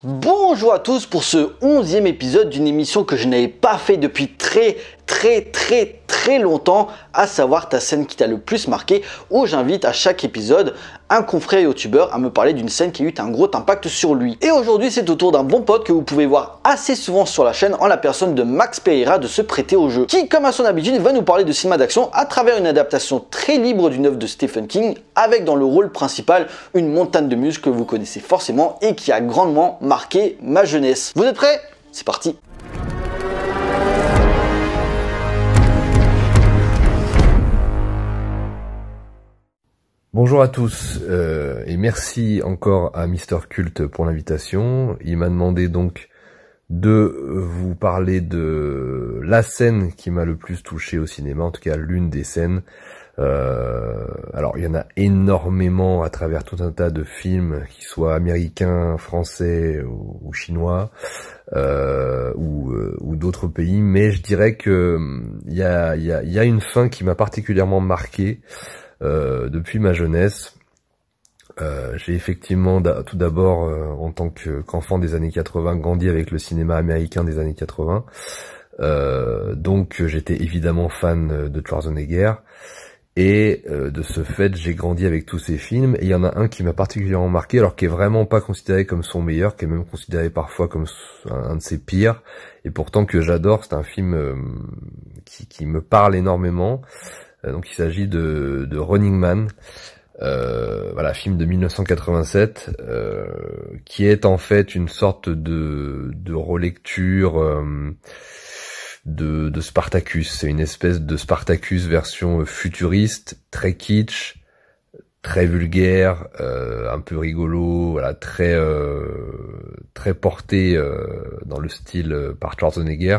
Bonjour à tous pour ce 11e épisode d'une émission que je n'avais pas fait depuis très longtemps, à savoir ta scène qui t'a le plus marqué, où j'invite à chaque épisode un confrère youtubeur à me parler d'une scène qui a eu un gros impact sur lui. Et aujourd'hui c'est au tour d'un bon pote que vous pouvez voir assez souvent sur la chaîne en la personne de Max Pereira de se prêter au jeu, qui comme à son habitude va nous parler de cinéma d'action à travers une adaptation très libre d'une œuvre de Stephen King, avec dans le rôle principal une montagne de muscles que vous connaissez forcément et qui a grandement marqué ma jeunesse. Vous êtes prêts? C'est parti. Bonjour à tous et merci encore à Mister Cult pour l'invitation. Il m'a demandé donc de vous parler de la scène qui m'a le plus touché au cinéma, en tout cas l'une des scènes. Alors il y en a énormément à travers tout un tas de films, qu'ils soient américains, français ou chinois ou d'autres pays, mais je dirais que il y a une fin qui m'a particulièrement marqué. Depuis ma jeunesse, j'ai effectivement tout d'abord, en tant qu'enfant des années 80, grandi avec le cinéma américain des années 80. Donc j'étais évidemment fan de Schwarzenegger. Et de ce fait, j'ai grandi avec tous ces films. Et il y en a un qui m'a particulièrement marqué, alors qui est vraiment pas considéré comme son meilleur, qui est même considéré parfois comme un de ses pires. Et pourtant que j'adore, c'est un film qui me parle énormément. Donc il s'agit de Running Man, voilà, film de 1987, qui est en fait une sorte de relecture de Spartacus. C'est une espèce de Spartacus version futuriste, très kitsch, très vulgaire, un peu rigolo, voilà, très porté dans le style par Schwarzenegger.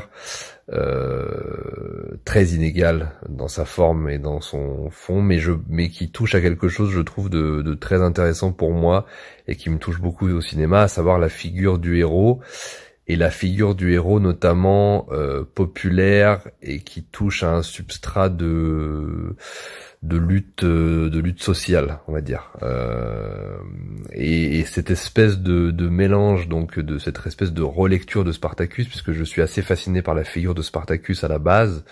Très inégal dans sa forme et dans son fond, mais qui touche à quelque chose, je trouve, de très intéressant pour moi et qui me touche beaucoup au cinéma, à savoir la figure du héros, et la figure du héros notamment populaire et qui touche à un substrat de lutte sociale, on va dire, et cette espèce de mélange, donc de cette espèce de relecture de Spartacus, puisque je suis assez fasciné par la figure de Spartacus à la base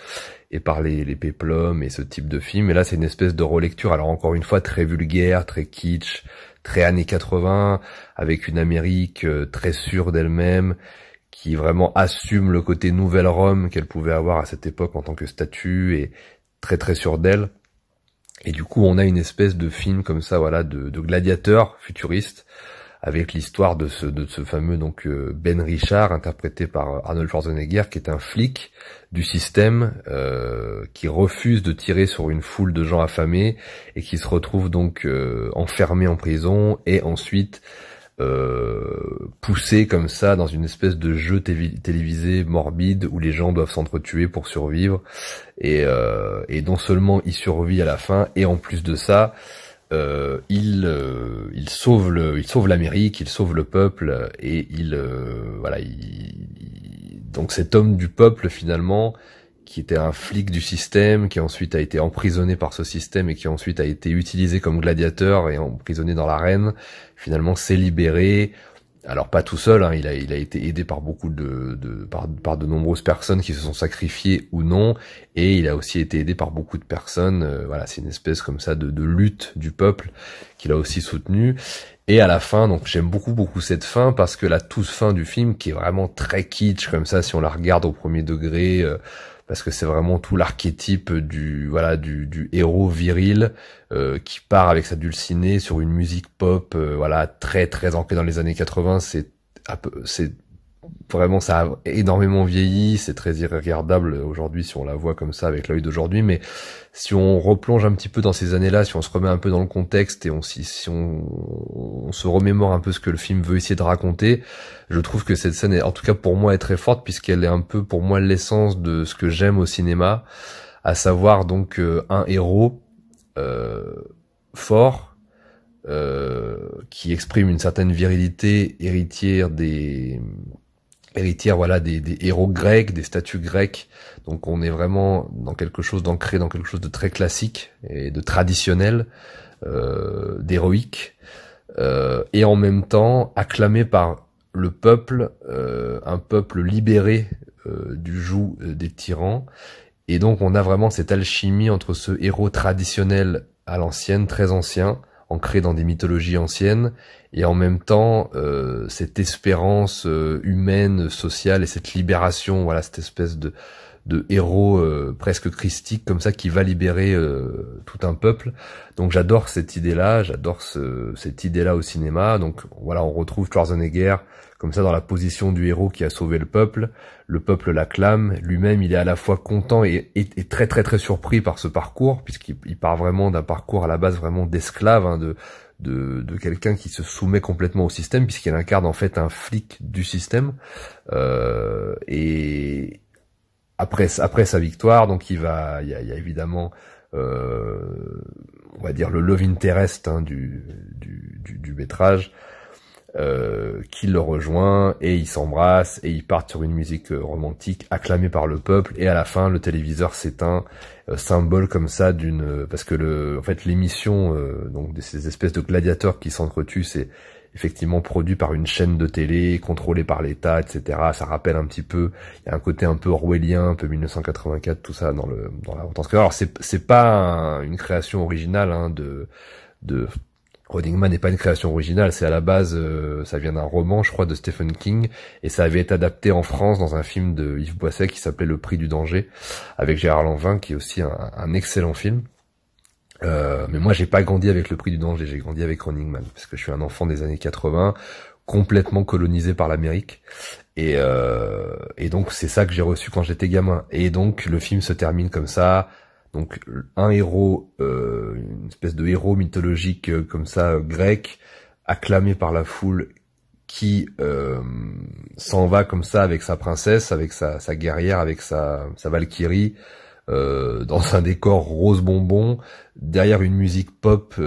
et par les péplums et ce type de film, et là c'est une espèce de relecture, alors encore une fois très vulgaire, très kitsch, très années 80, avec une Amérique très sûre d'elle-même, qui vraiment assume le côté nouvelle Rome qu'elle pouvait avoir à cette époque en tant que statue, et très sûre d'elle. Et du coup, on a une espèce de film comme ça, voilà, de gladiateur futuriste, avec l'histoire de ce fameux donc Ben Richard, interprété par Arnold Schwarzenegger, qui est un flic du système, qui refuse de tirer sur une foule de gens affamés et qui se retrouve donc enfermé en prison et ensuite poussé comme ça dans une espèce de jeu télévisé morbide où les gens doivent s'entretuer pour survivre, et non seulement il survit à la fin, et en plus de ça il sauve l'Amérique, il sauve le peuple, et voilà, donc cet homme du peuple finalement, qui était un flic du système, qui ensuite a été emprisonné par ce système et qui ensuite a été utilisé comme gladiateur et emprisonné dans l'arène, finalement s'est libéré. Alors pas tout seul, hein, il a été aidé par beaucoup par de nombreuses personnes qui se sont sacrifiées ou non, et il a aussi été aidé par beaucoup de personnes. Voilà, c'est une espèce comme ça de lutte du peuple qu'il a aussi soutenu. Et à la fin, donc j'aime beaucoup cette fin, parce que la toute fin du film, qui est vraiment très kitsch comme ça si on la regarde au premier degré, parce que c'est vraiment tout l'archétype du héros viril qui part avec sa dulcinée sur une musique pop, voilà, très ancrée dans les années 80. C'est vraiment, ça a énormément vieilli, c'est très irregardable aujourd'hui si on la voit comme ça avec l'œil d'aujourd'hui, mais si on replonge un petit peu dans ces années-là, si on se remet un peu dans le contexte et si on se remémore un peu ce que le film veut essayer de raconter, je trouve que cette scène, en tout cas pour moi, est très forte, puisqu'elle est un peu pour moi l'essence de ce que j'aime au cinéma, à savoir donc un héros fort, qui exprime une certaine virilité, héritière, voilà, des héros grecs, des statues grecques. Donc on est vraiment dans quelque chose d'ancré, dans quelque chose de très classique et de traditionnel, d'héroïque, et en même temps acclamé par le peuple, un peuple libéré du joug des tyrans. Et donc on a vraiment cette alchimie entre ce héros traditionnel à l'ancienne, très ancien, ancré dans des mythologies anciennes, et en même temps cette espérance humaine, sociale, et cette libération, voilà, cette espèce de héros presque christique comme ça qui va libérer tout un peuple. Donc j'adore cette idée-là, cette idée-là au cinéma. Donc voilà, on retrouve Schwarzenegger comme ça dans la position du héros qui a sauvé le peuple l'acclame, lui-même il est à la fois content et très très très surpris par ce parcours, puisqu'il part vraiment d'un parcours à la base vraiment d'esclave, hein, de quelqu'un qui se soumet complètement au système, puisqu'il incarne en fait un flic du système, et après sa victoire, donc il y a évidemment on va dire le love interest, hein, du métrage, qui le rejoint, et ils s'embrassent et ils partent sur une musique romantique acclamée par le peuple, et à la fin le téléviseur s'éteint, symbole comme ça parce que en fait l'émission donc de ces espèces de gladiateurs qui s'entretuent, c'est effectivement produit par une chaîne de télé contrôlée par l'État, etc. Ça rappelle un petit peu, il y a un côté un peu orwellien, un peu 1984, tout ça dans la haute. Alors c'est pas une création originale, hein, de Running Man n'est pas une création originale, c'est à la base, ça vient d'un roman, je crois, de Stephen King, et ça avait été adapté en France dans un film de Yves Boisset qui s'appelait Le Prix du danger, avec Gérard Lanvin, qui est aussi un excellent film. Mais moi, j'ai pas grandi avec Le Prix du danger, j'ai grandi avec Running Man, parce que je suis un enfant des années 80, complètement colonisé par l'Amérique, et donc c'est ça que j'ai reçu quand j'étais gamin. Et donc le film se termine comme ça. Donc un héros, une espèce de héros mythologique comme ça, grec, acclamé par la foule, qui s'en va comme ça avec sa princesse, avec sa guerrière, avec sa valkyrie, dans un décor rose bonbon, derrière une musique pop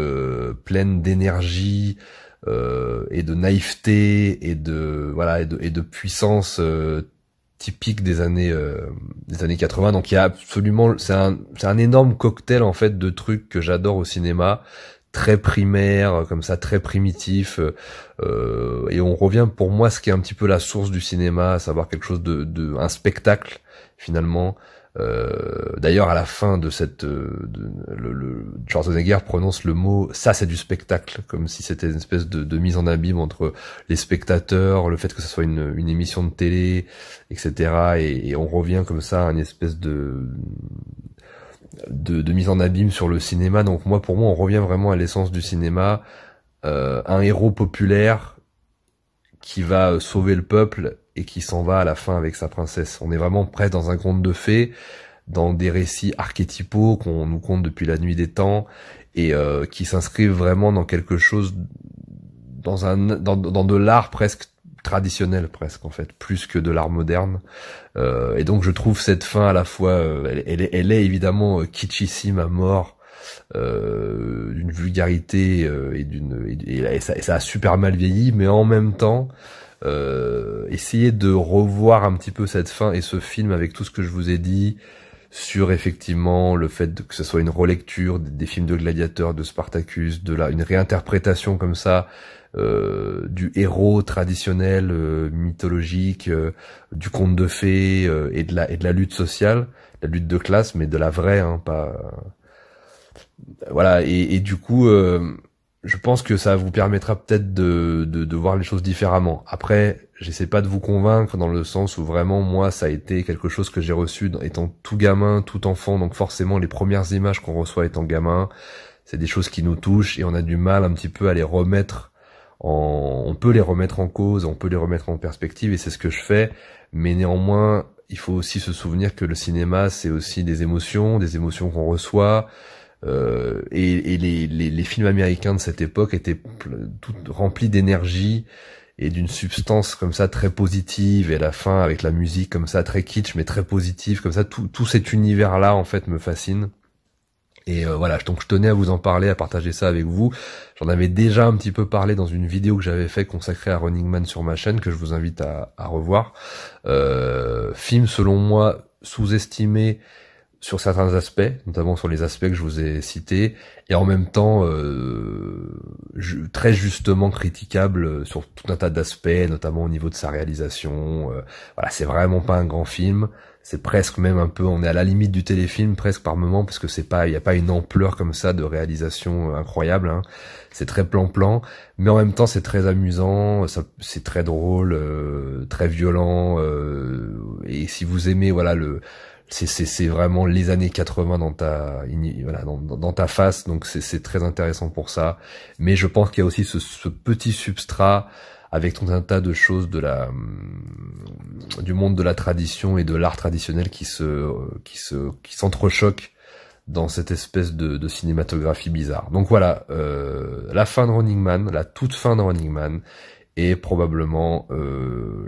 pleine d'énergie et de naïveté et de puissance typique des années 80. Donc il y a absolument, c'est un énorme cocktail en fait de trucs que j'adore au cinéma, très primaire, comme ça, très primitif, et on revient pour moi ce qui est un petit peu la source du cinéma, à savoir quelque chose un spectacle finalement. D'ailleurs à la fin de le Schwarzenegger prononce le mot ça c'est du spectacle, comme si c'était une espèce de mise en abîme entre les spectateurs, le fait que ce soit une émission de télé, etc. Et on revient comme ça à une espèce de mise en abîme sur le cinéma. Donc pour moi on revient vraiment à l'essence du cinéma, un héros populaire qui va sauver le peuple et qui s'en va à la fin avec sa princesse. On est vraiment presque dans un conte de fées, dans des récits archétypaux qu'on nous conte depuis la nuit des temps, et qui s'inscrivent vraiment dans quelque chose, dans de l'art presque traditionnel, presque en fait, plus que de l'art moderne. Et donc je trouve cette fin à la fois, elle est évidemment kitschissime à mort, d'une vulgarité et ça a super mal vieilli, mais en même temps essayer de revoir un petit peu cette fin et ce film avec tout ce que je vous ai dit sur effectivement le fait que ce soit une relecture des films de gladiateurs, de Spartacus, une réinterprétation comme ça du héros traditionnel mythologique, du conte de fées, et de la lutte sociale, la lutte de classe, mais de la vraie, hein, pas voilà. Et du coup je pense que ça vous permettra peut-être de voir les choses différemment. Après, j'essaie pas de vous convaincre dans le sens où vraiment moi ça a été quelque chose que j'ai reçu étant tout gamin, tout enfant, donc forcément les premières images qu'on reçoit étant gamin, c'est des choses qui nous touchent et on a du mal un petit peu à les remettre on peut les remettre en cause, on peut les remettre en perspective, et c'est ce que je fais, mais néanmoins il faut aussi se souvenir que le cinéma c'est aussi des émotions qu'on reçoit. Et les films américains de cette époque étaient tout remplis d'énergie et d'une substance comme ça très positive, et à la fin avec la musique comme ça très kitsch mais très positive, comme ça tout cet univers là en fait me fascine. Et voilà, donc je tenais à vous en parler, à partager ça avec vous. J'en avais déjà un petit peu parlé dans une vidéo que j'avais fait consacrée à Running Man sur ma chaîne, que je vous invite à revoir. Film selon moi sous-estimé, sur certains aspects, notamment sur les aspects que je vous ai cités, et en même temps très justement critiquable sur tout un tas d'aspects, notamment au niveau de sa réalisation. Voilà, c'est vraiment pas un grand film. C'est presque même un peu, on est à la limite du téléfilm presque par moment, parce que c'est pas, il y a pas une ampleur comme ça de réalisation incroyable. Hein. C'est très plan-plan, mais en même temps c'est très amusant, c'est très drôle, très violent. Et si vous aimez, voilà, c'est vraiment les années 80 dans ta face, donc c'est très intéressant pour ça. Mais je pense qu'il y a aussi ce petit substrat avec tout un tas de choses du monde de la tradition et de l'art traditionnel qui s'entrechoquent dans cette espèce de cinématographie bizarre. Donc voilà, la fin de Running Man, la toute fin de Running Man, est probablement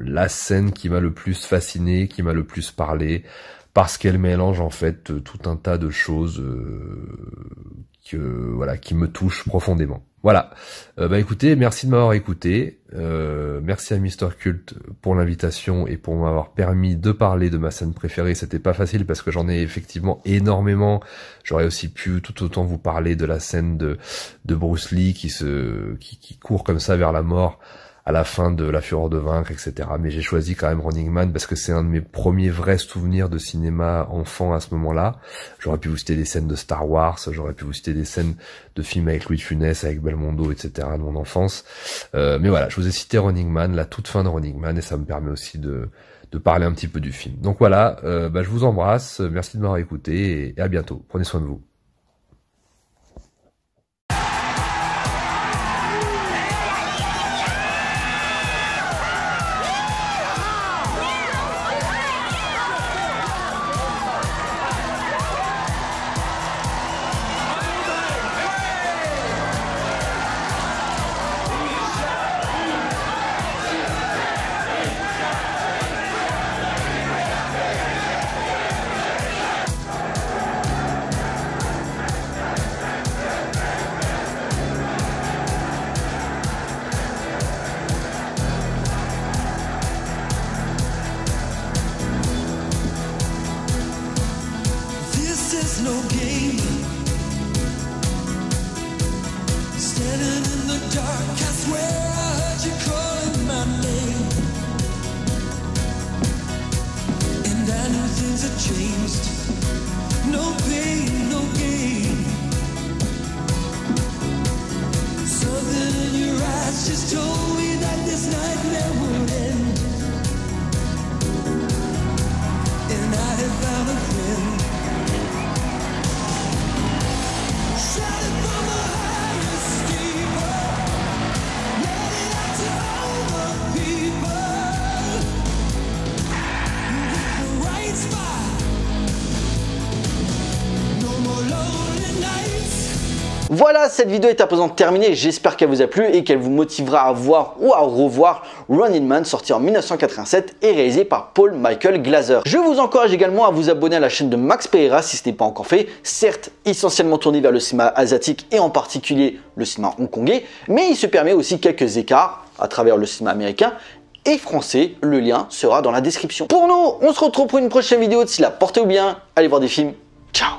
la scène qui m'a le plus fasciné, qui m'a le plus parlé, parce qu'elle mélange en fait tout un tas de choses qui me touchent profondément. Voilà. Écoutez, merci de m'avoir écouté. Merci à Mister Cult pour l'invitation et pour m'avoir permis de parler de ma scène préférée. C'était pas facile parce que j'en ai effectivement énormément. J'aurais aussi pu tout autant vous parler de la scène de Bruce Lee qui court comme ça vers la mort à la fin de La Fureur de Vaincre, etc. Mais j'ai choisi quand même Running Man parce que c'est un de mes premiers vrais souvenirs de cinéma enfant à ce moment-là. J'aurais pu vous citer des scènes de Star Wars, j'aurais pu vous citer des scènes de films avec Louis de Funès, avec Belmondo, etc. de mon enfance. Mais voilà, je vous ai cité Running Man, la toute fin de Running Man, et ça me permet aussi de parler un petit peu du film. Donc voilà, je vous embrasse, merci de m'avoir écouté et à bientôt. Prenez soin de vous. No game. Standing in the dark, I swear I heard you calling my name. And I knew things had changed. No pain, no gain. Something in your eyes just told me that this nightmare would end. And I had found a friend. Voilà, cette vidéo est à présent terminée, j'espère qu'elle vous a plu et qu'elle vous motivera à voir ou à revoir Running Man, sorti en 1987 et réalisé par Paul Michael Glaser. Je vous encourage également à vous abonner à la chaîne de Max Pereira si ce n'est pas encore fait, certes essentiellement tourné vers le cinéma asiatique et en particulier le cinéma hongkongais, mais il se permet aussi quelques écarts à travers le cinéma américain et français, le lien sera dans la description. Pour nous, on se retrouve pour une prochaine vidéo, d'ici là, portez-vous bien, allez voir des films, ciao.